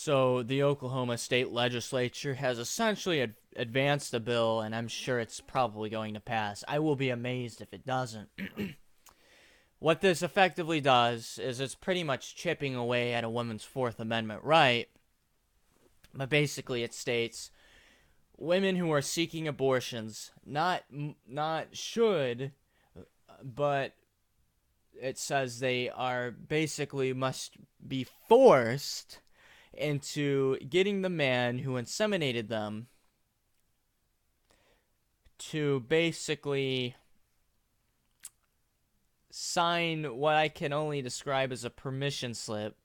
So the Oklahoma State Legislature has essentially advanced a bill, and I'm sure it's probably going to pass. I will be amazed if it doesn't. What this effectively does is it's pretty much chipping away at a woman's Fourth Amendment right, but basically it states women who are seeking abortions not should, but it says they are basically must be forced into getting the man who inseminated them to basically sign what I can only describe as a permission slip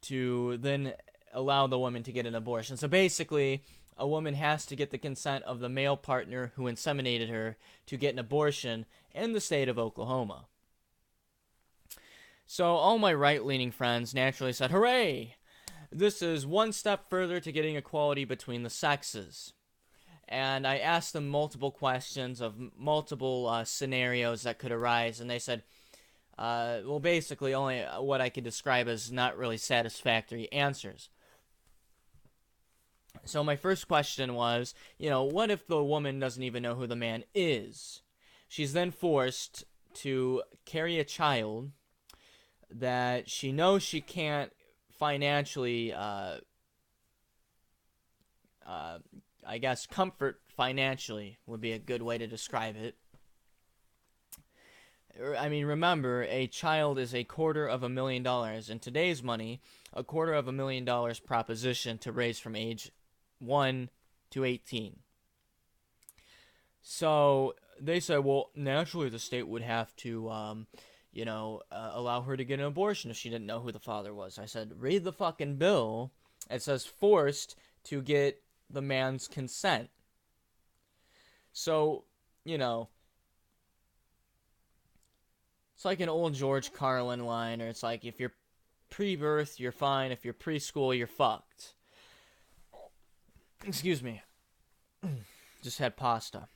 to then allow the woman to get an abortion. So basically, a woman has to get the consent of the male partner who inseminated her to get an abortion in the state of Oklahoma. So all my right-leaning friends naturally said, "Hooray! This is one step further to getting equality between the sexes." And I asked them multiple questions of multiple scenarios that could arise, and they said, well, basically only what I could describe as not really satisfactory answers. So my first question was, what if the woman doesn't even know who the man is? She's then forced to carry a child that she knows she can't financially, I guess, comfort financially would be a good way to describe it. I mean, remember, a child is $250,000. In today's money, $250,000 proposition to raise from age 1 to 18. So they said, well, naturally the state would have to, allow her to get an abortion if she didn't know who the father was. I said, read the fucking bill. It says forced to get the man's consent. So, it's like an old George Carlin line, or it's like, if you're pre-birth, you're fine. If you're preschool, you're fucked. Excuse me. Just had pasta.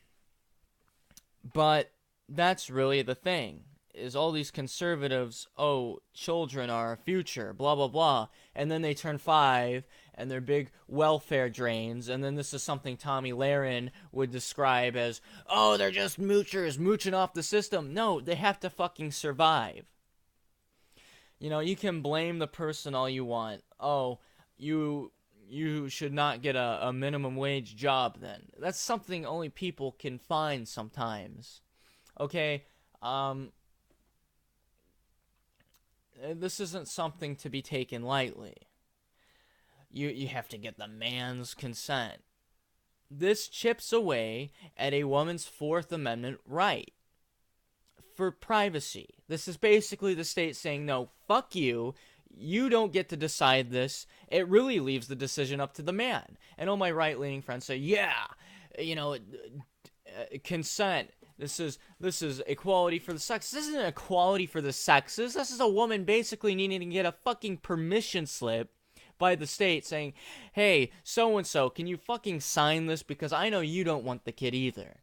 But that's really the thing, is all these conservatives, children are our future, blah, blah, blah. And then they turn 5, and they're big welfare drains, and then this is something Tommy Lahren would describe as, they're just moochers, mooching off the system. No, they have to fucking survive. You can blame the person all you want. You should not get a minimum wage job then. That's something only people can find sometimes. Okay, this isn't something to be taken lightly. You have to get the man's consent. This chips away at a woman's Fourth Amendment right for privacy. This is basically the state saying, no, fuck you. You don't get to decide this. It really leaves the decision up to the man. And all my right-leaning friends say, yeah, consent. This is equality for the sexes. This isn't equality for the sexes. This is a woman basically needing to get a fucking permission slip by the state saying, hey, so-and-so, can you fucking sign this because I know you don't want the kid either.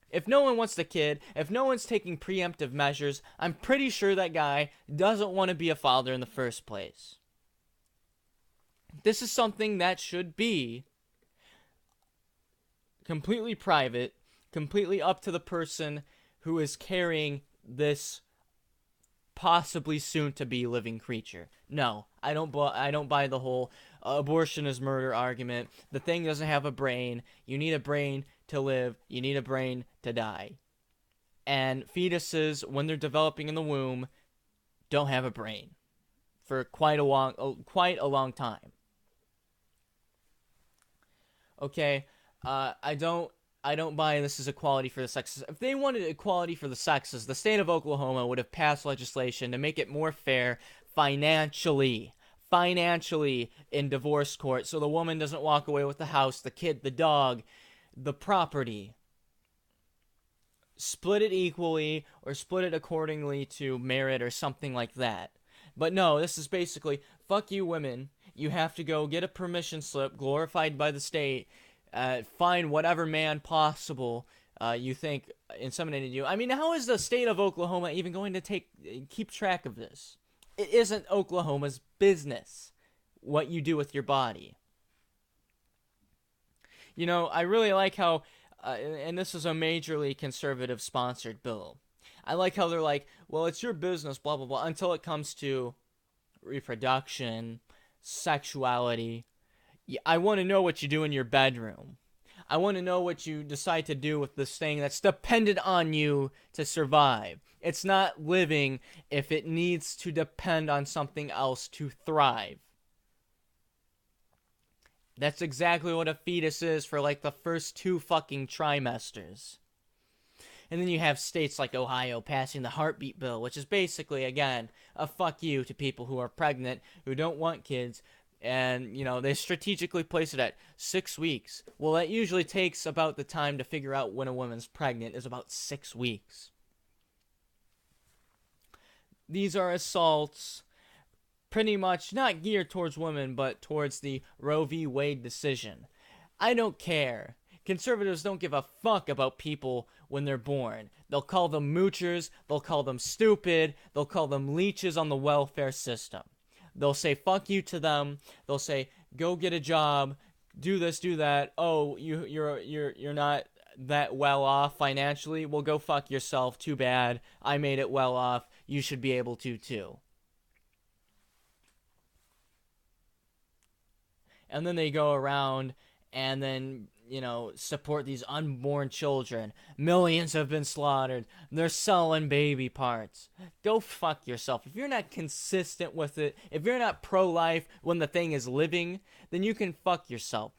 If no one wants the kid, if no one's taking preemptive measures, I'm pretty sure that guy doesn't want to be a father in the first place. This is something that should be completely private, completely up to the person who is carrying this possibly soon to be living creature. No, I don't buy the whole abortion is murder argument. The thing doesn't have a brain. You need a brain to live. You need a brain to die. And fetuses, when they're developing in the womb, don't have a brain for quite a long time. Okay, I don't buy this as equality for the sexes. If they wanted equality for the sexes, the state of Oklahoma would have passed legislation to make it more fair financially in divorce court, so the woman doesn't walk away with the house, the kid, the dog, the property. Split it equally or split it accordingly to merit or something like that. But no, this is basically, fuck you women. You have to go get a permission slip glorified by the state. Find whatever man possible you think inseminated you. I mean, how is the state of Oklahoma even going to keep track of this? It isn't Oklahoma's business. what you do with your body. You know, I really like how, and this is a majorly conservative sponsored bill. I like how they're like, well, it's your business, blah, blah, blah, until it comes to reproduction, sexuality. I want to know what you do in your bedroom. I want to know what you decide to do with this thing that's dependent on you to survive. It's not living if it needs to depend on something else to thrive. That's exactly what a fetus is for like the first 2 fucking trimesters. And then you have states like Ohio passing the heartbeat bill, which is basically, again, a fuck you to people who are pregnant, who don't want kids, and, you know, they strategically place it at 6 weeks. Well, that usually takes about the time to figure out when a woman's pregnant is about 6 weeks. These are assaults pretty much not geared towards women, but towards the Roe v. Wade decision. I don't care. Conservatives don't give a fuck about people when they're born. They'll call them moochers, they'll call them stupid, they'll call them leeches on the welfare system. They'll say fuck you to them. They'll say go get a job, do this, do that. Oh, you're not that well off financially. Well, go fuck yourself. Too bad. I made it well off. You should be able to too. And then they go around and then, you know, support these unborn children. Millions have been slaughtered. They're selling baby parts. Go fuck yourself. If you're not consistent with it, if you're not pro-life when the thing is living, then you can fuck yourself.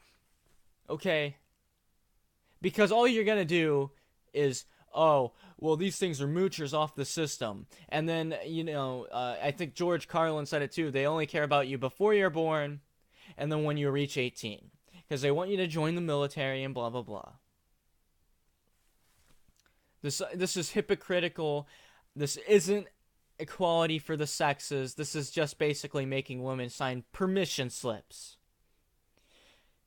Okay? Because all you're gonna do is, oh, well, these things are moochers off the system. And then, you know, I think George Carlin said it too. They only care about you before you're born and then when you reach 18. Because they want you to join the military and blah, blah, blah. This is hypocritical. This isn't equality for the sexes. This is just basically making women sign permission slips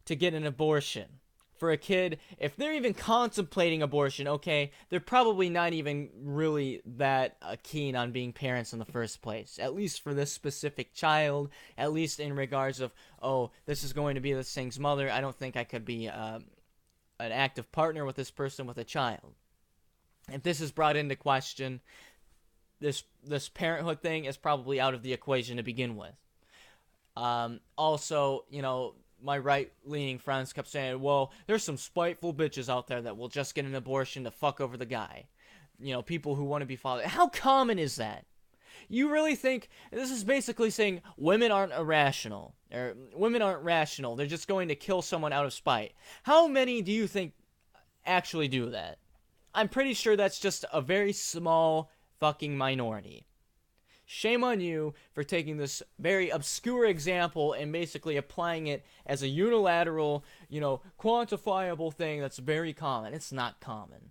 to get an abortion. For a kid, if they're even contemplating abortion, okay, they're probably not even really that keen on being parents in the first place. At least for this specific child, at least in regards of, oh, this is going to be this thing's mother. I don't think I could be an active partner with this person with a child. If this is brought into question, this parenthood thing is probably out of the equation to begin with. Also, you know, my right-leaning friends kept saying, well, there's some spiteful bitches out there that will just get an abortion to fuck over the guy. You know, people who want to be fathered. How common is that? You really think this is basically saying women aren't irrational, or women aren't rational, they're just going to kill someone out of spite. How many do you think actually do that? I'm pretty sure that's just a very small fucking minority. Shame on you for taking this very obscure example and basically applying it as a unilateral, you know, quantifiable thing that's very common. It's not common.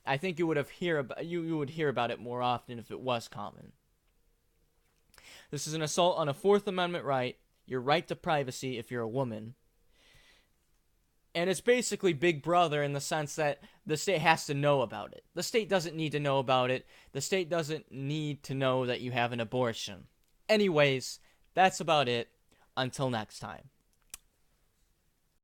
I think you would hear about it more often if it was common. This is an assault on a Fourth Amendment right, your right to privacy if you're a woman. And it's basically Big Brother in the sense that the state has to know about it. The state doesn't need to know about it. The state doesn't need to know that you have an abortion. Anyways, that's about it. Until next time.